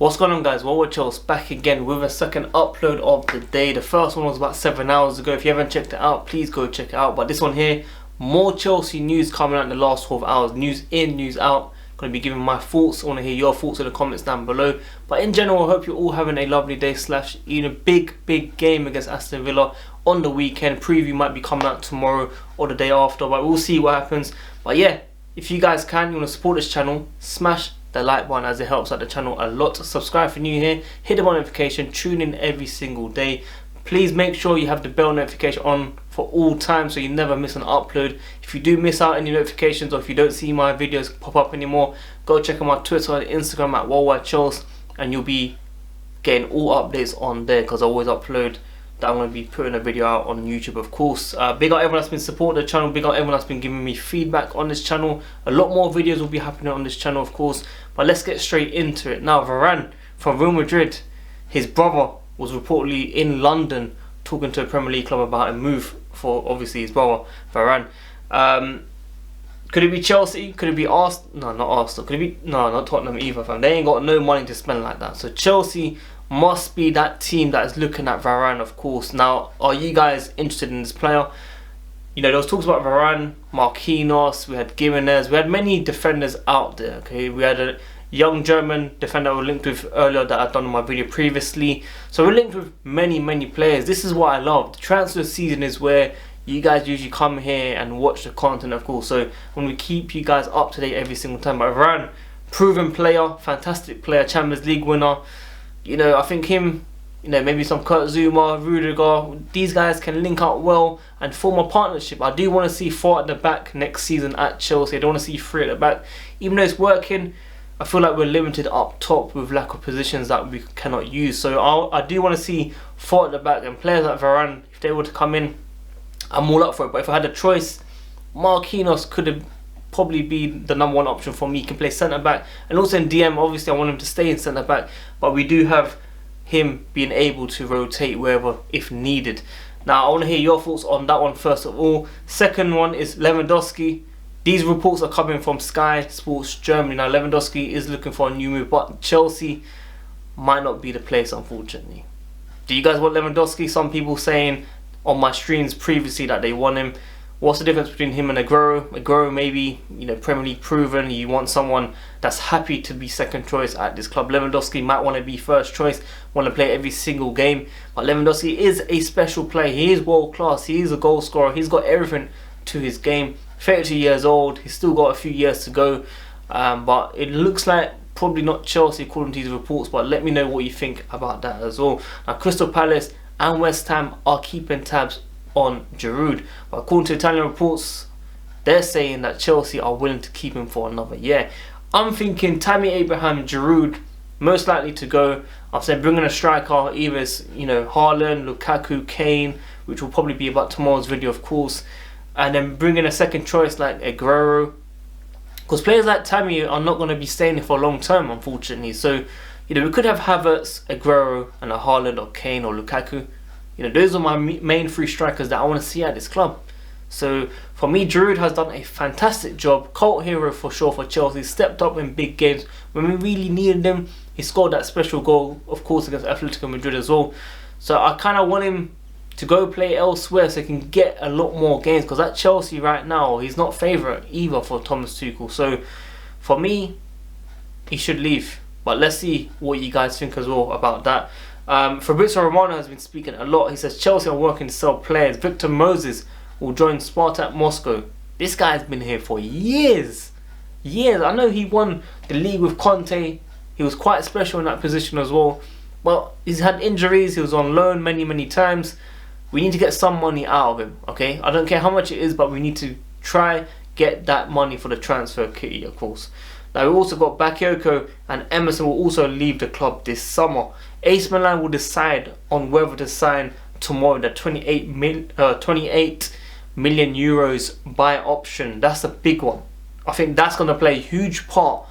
What's going on, guys? WorldWideChels back again with a second upload of the day. The first one was about 7 hours ago. If you haven't checked it out, please go check it out. But this one here, more Chelsea news coming out in the last 12 hours. News in, news out. Going to be giving my thoughts. I want to hear your thoughts in the comments down below. But in general, I hope you're all having a lovely day / big game against Aston Villa on the weekend. Preview might be coming out tomorrow or the day after, but we'll see what happens. But yeah, if you guys can, you want to support this channel, smash the like button as it helps out the channel a lot. Subscribe if you're new here, hit the bell notification, tune in every single day. Please make sure you have the bell notification on for all time so you never miss an upload. If you do miss out any notifications or if you don't see my videos pop up anymore, go check out my Twitter and Instagram at WorldWideChels and you'll be getting all updates on there because I always upload that I'm going to be putting a video out on YouTube, of course. Big up everyone that's been supporting the channel, big up everyone that's been giving me feedback on this channel. A lot more videos will be happening on this channel, of course, but let's get straight into it. Now, Varane from Real Madrid, his brother was reportedly in London talking to a Premier League club about a move for obviously his brother Varane. Could it be Chelsea? Could it be Arsenal? No, not Arsenal. Could it be? No, not Tottenham either, fam. They ain't got no money to spend like that. So Chelsea must be that team that is looking at Varane, of course. Now, are you guys interested in this player? You know, there was talks about Varane, Marquinhos, we had Gimenez, we had many defenders out there, okay? We had a young German defender we linked with earlier that I've done in my video previously. So we're linked with many players. This is what I love. The transfer season is where you guys usually come here and watch the content, of course. So when we keep you guys up to date every single time. But Varane, proven player, fantastic player, Champions League winner. You know, I think him, you know, maybe some Kurt Zuma, Rudiger, these guys can link up well and form a partnership. I do want to see 4 at the back next season at Chelsea. I don't want to see 3 at the back. Even though it's working, I feel like we're limited up top with lack of positions that we cannot use. So I do want to see 4 at the back, and players like Varane, if they were to come in, I'm all up for it. But if I had a choice, Marquinhos could have probably be the #1 option for me. He can play centre back and also in DM. Obviously I want him to stay in centre back, but we do have him being able to rotate wherever if needed. Now I want to hear your thoughts on that one first of all. Second one is Lewandowski. These reports are coming from Sky Sports Germany. Now Lewandowski is looking for a new move, but Chelsea might not be the place, unfortunately. Do you guys want Lewandowski? Some people saying on my streams previously that they want him. What's the difference between him and Aguero? Aguero maybe, you know, Premier League proven. You want someone that's happy to be second choice at this club. Lewandowski might want to be first choice, want to play every single game. But Lewandowski is a special player. He is world class. He is a goal scorer. He's got everything to his game. 32 years old. He's still got a few years to go. But it looks like probably not Chelsea according to these reports. But let me know what you think about that as well. Now Crystal Palace and West Ham are keeping tabs on Giroud, but according to Italian reports, they're saying that Chelsea are willing to keep him for another year. I'm thinking Tammy Abraham, Giroud, most likely to go. I've said bringing a striker, either you know Haaland, Lukaku, Kane, which will probably be about tomorrow's video, of course, and then bringing a second choice like Aguero, because players like Tammy are not going to be staying here for long term, unfortunately. So you know we could have Havertz, Aguero, and a Haaland or Kane or Lukaku. You know, those are my main 3 strikers that I want to see at this club. So for me, Giroud has done a fantastic job. Cult hero for sure for Chelsea. Stepped up in big games when we really needed him. He scored that special goal, of course, against Atletico Madrid as well. So I kind of want him to go play elsewhere so he can get a lot more games. Because at Chelsea right now, he's not favourite either for Thomas Tuchel. So for me, he should leave. But let's see what you guys think as well about that. Fabrizio Romano has been speaking a lot. He says Chelsea are working to sell players. Victor Moses will join Spartak Moscow. This guy's been here for years. I know he won the league with Conte. He was quite special in that position as well. But he's had injuries. He was on loan many times. We need to get some money out of him, okay? I don't care how much it is, but we need to try get that money for the transfer kitty, of course. Now we've also got Bakayoko and Emerson will also leave the club this summer. AC Milan will decide on whether to sign tomorrow the 28 million euros buy option. That's a big one. I think that's going to play a huge part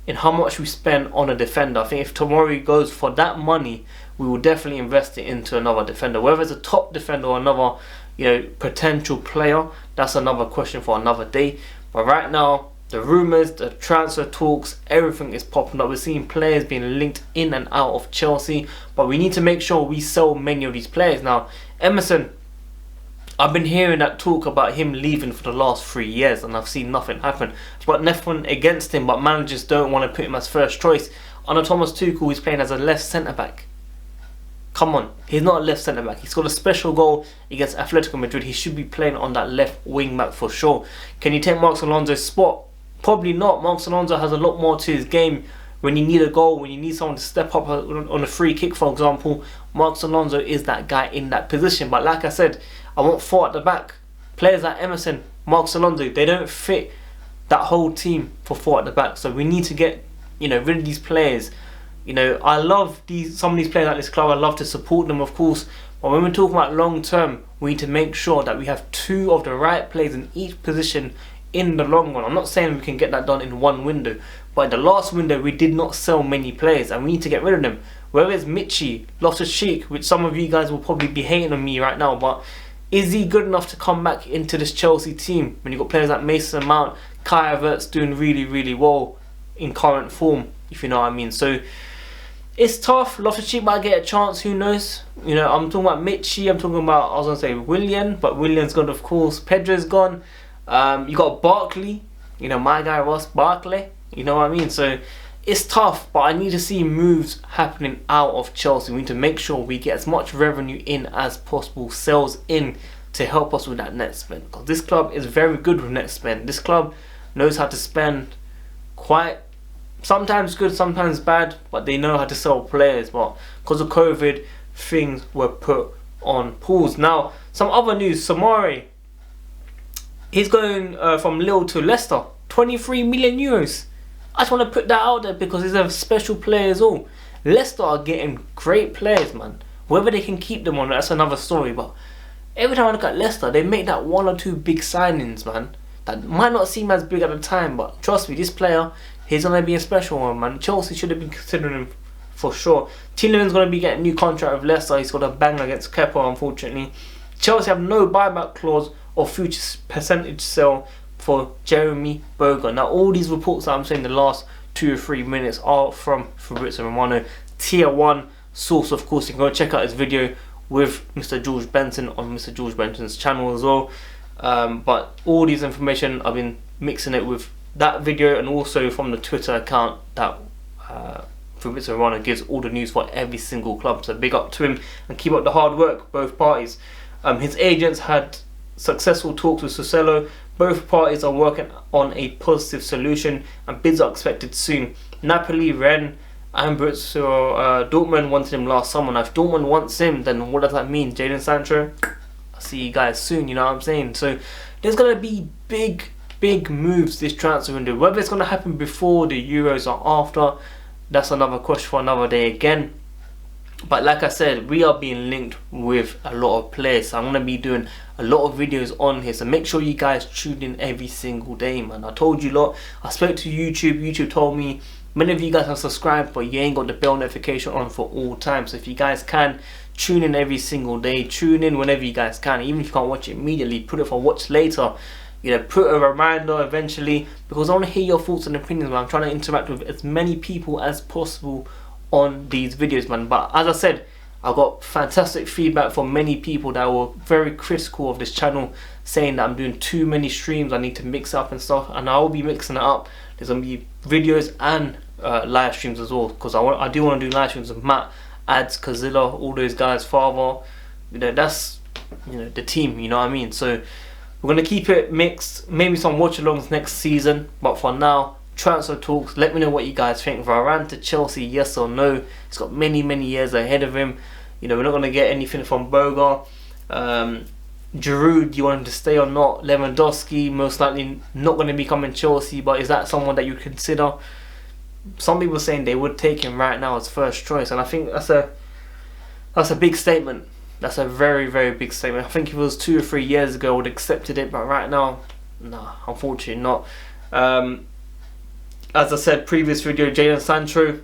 in how much we spend on a defender. I think if Tomori goes for that money, we will definitely invest it into another defender. Whether it's a top defender or another, you know, potential player, that's another question for another day. But right now, the rumours, the transfer talks, everything is popping up. We're seeing players being linked in and out of Chelsea, but we need to make sure we sell many of these players. Now, Emerson, I've been hearing that talk about him leaving for the last 3 years, and I've seen nothing happen. But nothing against him, but managers don't want to put him as first choice. Under Thomas Tuchel, he's playing as a left centre-back. Come on, he's not a left centre-back. He scored a special goal against Atletico Madrid. He should be playing on that left wing-back for sure. Can you take Marcos Alonso's spot? Probably not. Marcos Alonso has a lot more to his game. When you need a goal, when you need someone to step up on a free kick, for example, Marcos Alonso is that guy in that position. But like I said, I want 4 at the back. Players like Emerson, Marcos Alonso, they don't fit that whole team for 4 at the back. So we need to get, rid of these players. I love some of these players at this club. I love to support them, of course. But when we're talking about long term, we need to make sure that we have 2 of the right players in each position in the long run. I'm not saying we can get that done in one window, but in the last window we did not sell many players, and we need to get rid of them. Whether it's Michy, Loftus-Cheek, which some of you guys will probably be hating on me right now, but is he good enough to come back into this Chelsea team when you've got players like Mason Mount, Kai Havertz doing really, really well in current form, if you know what I mean? So it's tough. Loftus-Cheek might get a chance, who knows? I'm talking about Michy, I'm talking about, I was going to say Willian, but Willian's gone, of course. Pedro's gone. You got Barkley, my guy Ross Barkley, you know what I mean? So it's tough, but I need to see moves happening out of Chelsea. We need to make sure we get as much revenue in as possible, sales in, to help us with that net spend. Because this club is very good with net spend. This club knows how to spend quite, sometimes good, sometimes bad, but they know how to sell players. But because of COVID, things were put on pause. Now, some other news, Tomori. He's going from Lille to Leicester, 23 million euros. I just want to put that out there because he's a special player as well. Leicester are getting great players, man. Whether they can keep them on, that's another story. But every time I look at Leicester, they make that 1 or 2 big signings, man. That might not seem as big at the time, but trust me, this player, he's going to be a special one, man. Chelsea should have been considering him for sure. Tielemans going to be getting a new contract with Leicester. He's got a bang against Kepa, unfortunately. Chelsea have no buyback clause or future percentage sale for Jeremy Boga. Now, all these reports that I'm saying the last 2 or 3 minutes are from Fabrizio Romano, Tier 1 source, of course. You can go check out his video with Mr. George Benson on Mr. George Benson's channel as well. But all these information, I've been mixing it with that video and also from the Twitter account that Fabrizio Romano gives all the news for every single club. So big up to him and keep up the hard work, both parties. His agents had successful talks with Soselo. Both parties are working on a positive solution and bids are expected soon. Napoli, Rennes and Dortmund wanted him last summer. Now if Dortmund wants him, then what does that mean? Jadon Sancho, I'll see you guys soon, you know what I'm saying? So there's going to be big moves this transfer window. Whether it's going to happen before the Euros or after, that's another question for another day again. But like I said, we are being linked with a lot of players. So I'm going to be doing a lot of videos on here. So make sure you guys tune in every single day, man. I told you lot. I spoke to YouTube. YouTube told me many of you guys have subscribed, but you ain't got the bell notification on for all time. So if you guys can, tune in every single day. Tune in whenever you guys can. Even if you can't watch it immediately, put it for watch later. Put a reminder eventually. Because I want to hear your thoughts and opinions, man. I'm trying to interact with as many people as possible on these videos, man. But as I said, I got fantastic feedback from many people that were very critical of this channel, saying that I'm doing too many streams, I need to mix up and stuff, and I will be mixing it up. There's going to be videos and live streams as well, because I do want to do live streams with Matt, Ads, Kazilla, all those guys, Father, that's the team, you know what I mean? So we're going to keep it mixed, maybe some watch alongs next season, but for now, transfer talks. Let me know what you guys think. Varane to Chelsea, yes or no? He's got many years ahead of him. We're not going to get anything from Boga. Giroud, do you want him to stay or not? Lewandowski, most likely not going to be coming Chelsea, but is that someone that you consider? Some people are saying they would take him right now as first choice, and I think that's a big statement. That's a very big statement. I think if it was 2 or 3 years ago, I would have accepted it, but right now, nah, unfortunately not. As I said, previous video, Jadon Sancho,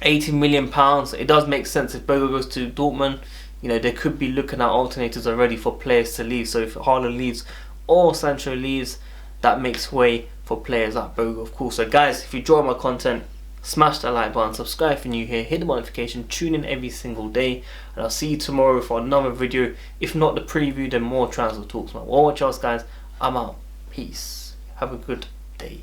£80 million. It does make sense if Boga goes to Dortmund. They could be looking at alternators already for players to leave. So if Haaland leaves or Sancho leaves, that makes way for players like Boga, of course. So guys, if you enjoy my content, smash that like button, subscribe if you're new here, hit the notification, tune in every single day, and I'll see you tomorrow for another video. If not the preview, then more transfer talks. My WorldWideChels, guys. I'm out. Peace. Have a good day.